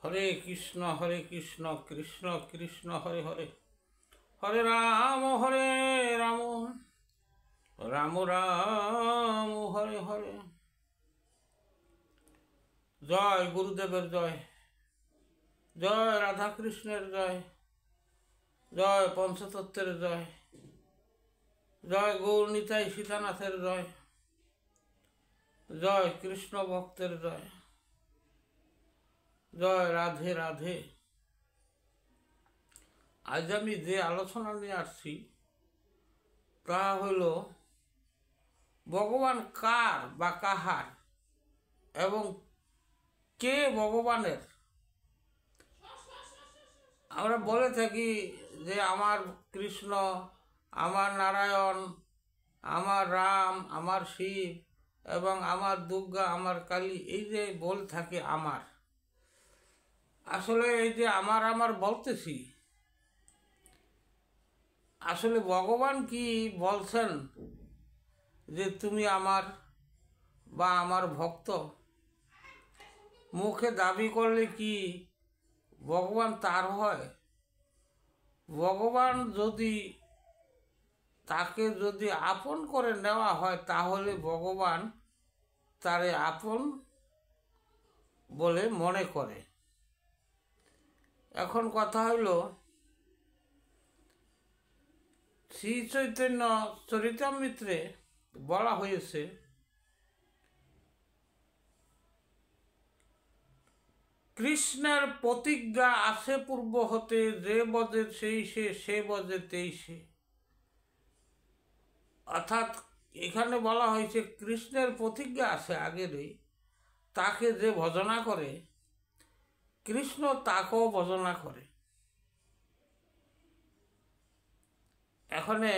হরে কৃষ্ণ কৃষ্ণ কৃষ্ণ হরে হরে, হরে রাম রাম রাম হরে হরে। জয় গুরুদেবের জয়, জয় রাধাকৃষ্ণের জয়, জয় পঞ্চতত্ত্বের জয়, জয় গৌরনীতাই সীতানাথের জয়, জয় কৃষ্ণ ভক্তের জয়, জয় রাধে রাধে। আজ আমি যে আলোচনা নিয়ে আসছি তা হইল ভগবান কার বা কাহার এবং কে ভগবানের। আমরা বলে থাকি যে আমার কৃষ্ণ, আমার নারায়ণ, আমার রাম, আমার শিব এবং আমার দুর্গা, আমার কালী, এই যে বলে থাকে আমার। আসলে এই যে আমার বলতেছি, আসলে ভগবান কি বলছেন যে তুমি আমার বা আমার ভক্ত? মুখে দাবি করলে কি ভগবান তার হয়? ভগবান তাকে যদি আপন করে নেওয়া হয় তাহলে ভগবান তারে আপন বলে মনে করে। এখন কথা হইল, শ্রী চৈতন্য চরিতামৃতে বলা হয়েছে কৃষ্ণের প্রতিজ্ঞা আছে পূর্ব হতে, যে বজে সেই সে বজে তেই সে। অর্থাৎ এখানে বলা হয়েছে কৃষ্ণের প্রতিজ্ঞা আছে আগেরই, তাকে যে ভজনা করে কৃষ্ণ তাকেও ভজনা করে। এখানে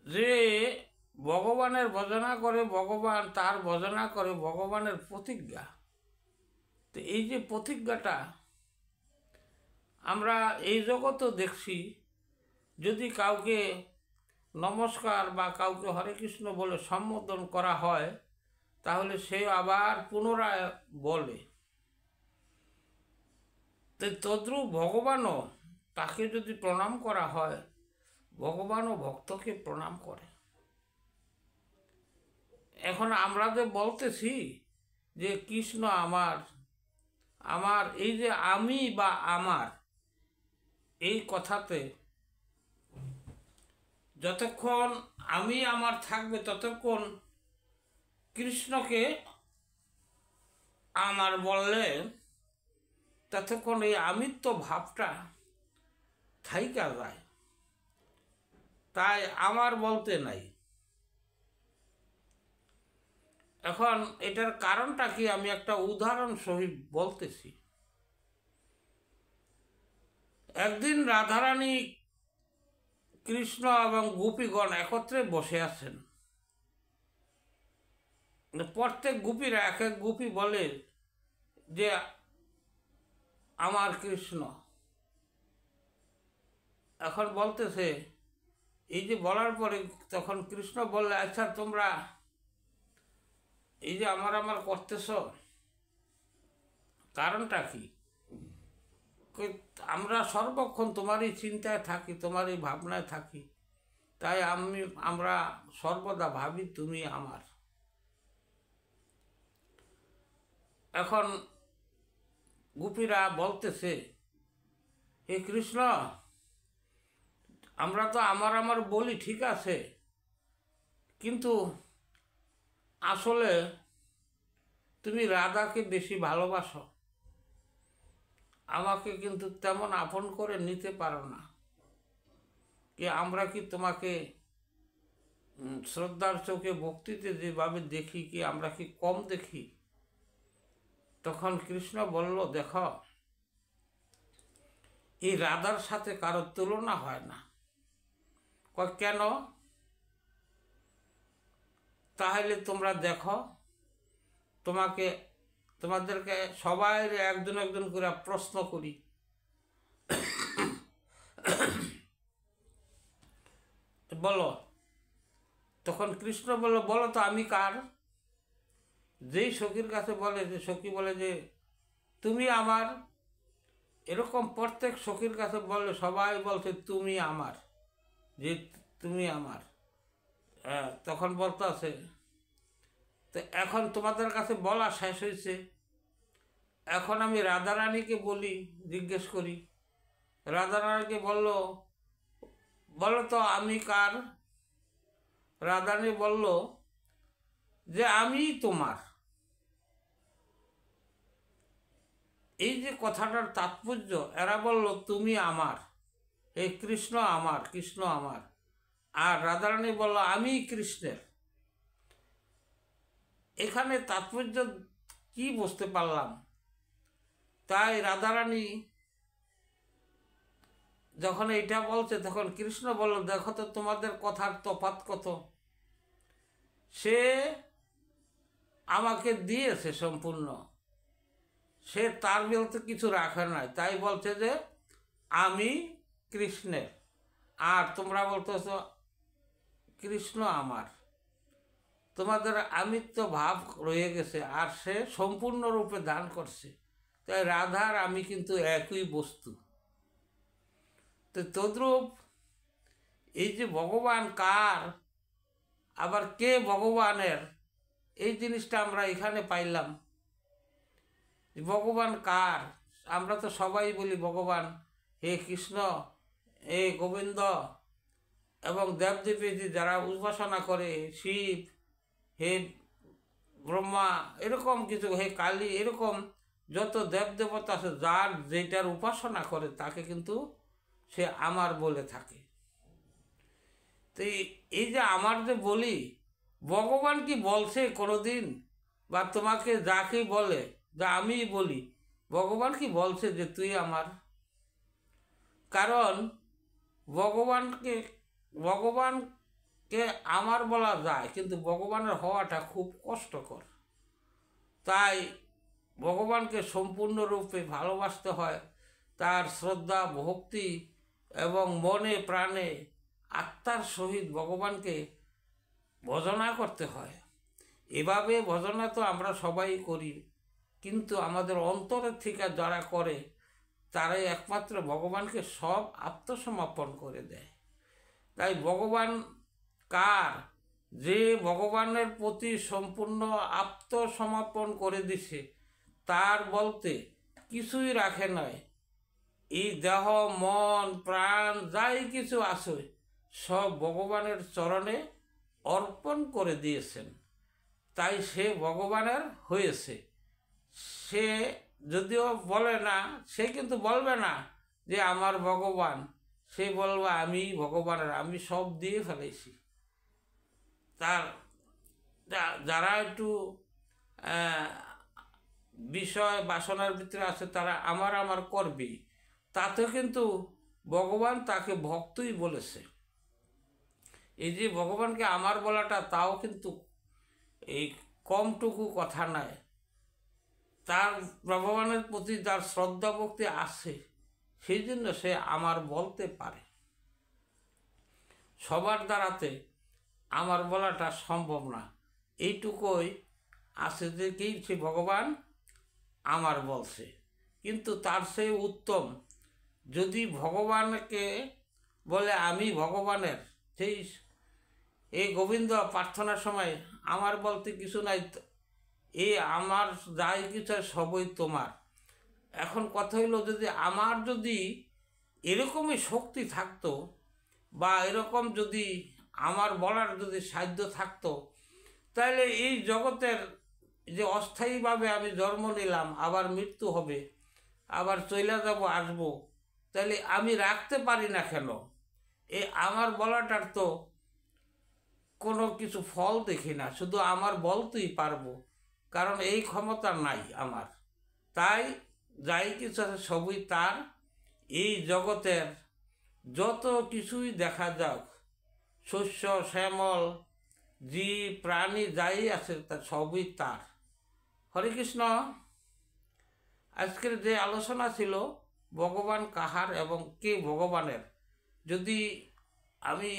যে ভগবানের ভজনা করে, ভগবান তার ভজনা করে, ভগবানের প্রতিজ্ঞা। তো এই যে প্রতিজ্ঞাটা আমরা এই জগতেও দেখছি, যদি কাউকে নমস্কার বা কাউকে হরে কৃষ্ণ বলে সম্বোধন করা হয় তাহলে সে আবার পুনরায় বলে। তদ্রূপ ভগবানও, তাকে যদি প্রণাম করা হয়, ভগবানও ভক্তকে প্রণাম করে। এখন আমরা যে বলতেছি যে কৃষ্ণ আমার এই যে আমি বা আমার, এই কথাতে যতক্ষণ আমি আমার থাকবে ততক্ষণ কৃষ্ণকে আমার বললে ততক্ষণ এই আমিত্ব ভাবটা থাইকা যায়, তাই আমার বলতে নাই। এখন এটার কারণটা কি আমি একটা উদাহরণ সহিত বলতেছি। একদিন রাধারানী, কৃষ্ণ এবং গোপীগণ একত্রে বসে আছেন। প্রত্যেক গোপীরা এক এক গোপী বলে যে আমার কৃষ্ণ। এখন বলতেছে, এই যে বলার পরে তখন কৃষ্ণ বললে, আচ্ছা তোমরা এই যে আমার করতেছ কারণটা কি? আমরা সর্বক্ষণ তোমারই চিন্তায় থাকি, তোমারই ভাবনায় থাকি, তাই আমরা সর্বদা ভাবি তুমি আমার। এখন গোপীরা বলতেছে, হে কৃষ্ণ, আমরা তো আমার বলি ঠিক আছে, কিন্তু আসলে তুমি রাধাকে বেশি ভালোবাসো, আমাকে কিন্তু তেমন আপন করে নিতে পারো না। কি আমরা কি তোমাকে শ্রদ্ধার চোখে ভক্তিতে যেভাবে দেখি, কি আমরা কি কম দেখি? তখন কৃষ্ণ বলল, দেখো, এই রাধার সাথে কারো তুলনা হয় না। কেন? তাহলে তোমরা দেখো, তোমাদেরকে সবাই একজন একজন করে প্রশ্ন করি, বলো। তখন কৃষ্ণ বলল, বলো তো আমি কার? যেই সখীর কাছে বলে, যে সখী বলে যে তুমি আমার, এরকম প্রত্যেক সখীর কাছে বললে সবাই বলছে তুমি আমার, যে তুমি আমার। তখন বলতে আছে, তো এখন তোমাদের কাছে বলা শেষ হয়েছে, এখন আমি রাধারানীকে বলি, জিজ্ঞেস করি। রাধারানীকে বললো, বলো তো আমি কার? রাধারানী বলল যে আমি তোমার। এই যে কথাটার তাৎপর্য, এরা বলল তুমি আমার, এই কৃষ্ণ আমার, কৃষ্ণ আমার। আর রাধারানী বলল আমি কৃষ্ণের। এখানে তাৎপর্য কি বুঝতে পারলাম? তাই রাধারানী যখন এটা বলছে, তখন কৃষ্ণ বলল দেখো তো তোমাদের কথার তফাৎ কত। সে আমাকে দিয়েছে সম্পূর্ণ, সে তার বলতে কিছু রাখে নাই, তাই বলছে যে আমি কৃষ্ণের, আর তোমরা বলতেছ কৃষ্ণ আমার। তোমাদের আমিত্ব ভাব রয়ে গেছে, আর সে সম্পূর্ণরূপে দান করছে। তাই রাধার আমি কিন্তু একই বস্তু। তো তদ্রূপ এই যে ভগবান কার, আবার কে ভগবানের, এই জিনিসটা আমরা এখানে পাইলাম। ভগবান কার? আমরা তো সবাই বলি ভগবান হে কৃষ্ণ, হে গোবিন্দ, এবং দেবদেবী যারা উপাসনা করে, শিব, হে ব্রহ্মা, এরকম কিছু, হে কালী, এরকম যত দেবদেবতা আছে, যার যেটার উপাসনা করে তাকে কিন্তু সে আমার বলে থাকে। তো এই যে আমার যে বলি, ভগবান কি বলছে কোনোদিন? বা তোমাকে যাকে বলে, যা আমি বলি, ভগবান কি বলছে যে তুই আমার? কারণ ভগবানকে আমার বলা যায়, কিন্তু ভগবানের হওয়াটা খুব কষ্টকর। তাই ভগবানকে সম্পূর্ণরূপে ভালোবাসতে হয়, তার শ্রদ্ধা ভক্তি এবং মনে প্রাণে আত্মার সহিত ভগবানকে ভজনা করতে হয়। এভাবে ভজনা তো আমরা সবাই করি, কিন্তু আমাদের অন্তরের থেকে যারা করে তারাই একমাত্র ভগবানকে সব আত্মসমর্পণ করে দেয়। তাই ভগবান কার? যে ভগবানের প্রতি সম্পূর্ণ আত্মসমর্পণ করে দিছে, তার বলতে কিছুই রাখে নয়। এই দেহ মন প্রাণ যাই কিছু আছে, সব ভগবানের চরণে অর্পণ করে দিয়েছেন। তাই সে ভগবানের হয়েছে। সে যদিও বলে না, সে কিন্তু বলবে না যে আমার ভগবান, সে বলবে আমি ভগবানের, আমি সব দিয়ে ফেলেছি। তার যারা একটু বিষয় বাসনার ভিতরে আছে, তারা আমার আমার করবে, তাতে কিন্তু ভগবান তাকে ভক্তই বলেছে। এই যে ভগবানকে আমার বলাটা, তাও কিন্তু এই কমটুকু কথা নয়। তার ভগবানের প্রতি যার শ্রদ্ধা ভক্তি আছে, সেই জন্য সে আমার বলতে পারে। সবার দ্বারাতে আমার বলাটা সম্ভব না। এইটুকুই আছে যে কি, সে ভগবান আমার বলছে। কিন্তু তার সেই উত্তম যদি ভগবানকে বলে আমি ভগবানের, সেই এই গোবিন্দ প্রার্থনার সময় আমার বলতে কিছু নাই, এই আমার যাই কিছু সবই তোমার। এখন কথা হইল, যদি আমার যদি এরকমই শক্তি থাকতো, বা এরকম যদি আমার বলার যদি সাধ্য থাকতো, তাহলে এই জগতের যে অস্থায়ীভাবে আমি জন্ম নিলাম, আবার মৃত্যু হবে, আবার চলে যাব আসবো, তাহলে আমি রাখতে পারি না কেন? এই আমার বলাটার তো কোনো কিছু ফল দেখি না, শুধু আমার বলতেই পারবো, কারণ এই ক্ষমতা নাই আমার। তাই যাই কিছু আছে সবই তার। এই জগতের যত কিছুই দেখা যাক, শস্য শ্যামল জীব প্রাণী যাই আছে, তা সবই তার। হরে কৃষ্ণ। আজকের যে আলোচনা ছিল ভগবান কাহার এবং কে ভগবানের, যদি আমি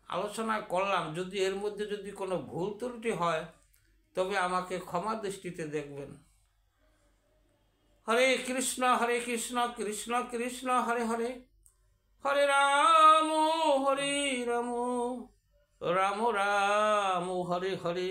আলোচনা করলাম, যদি এর মধ্যে যদি কোনো ভুল ত্রুটি হয়, তবে আমাকে ক্ষমা দৃষ্টিতে দেখবেন। কৃষ্ণ কৃষ্ণ কৃষ্ণ হরে হরে, হরে রাম রাম রাম হরে হরে।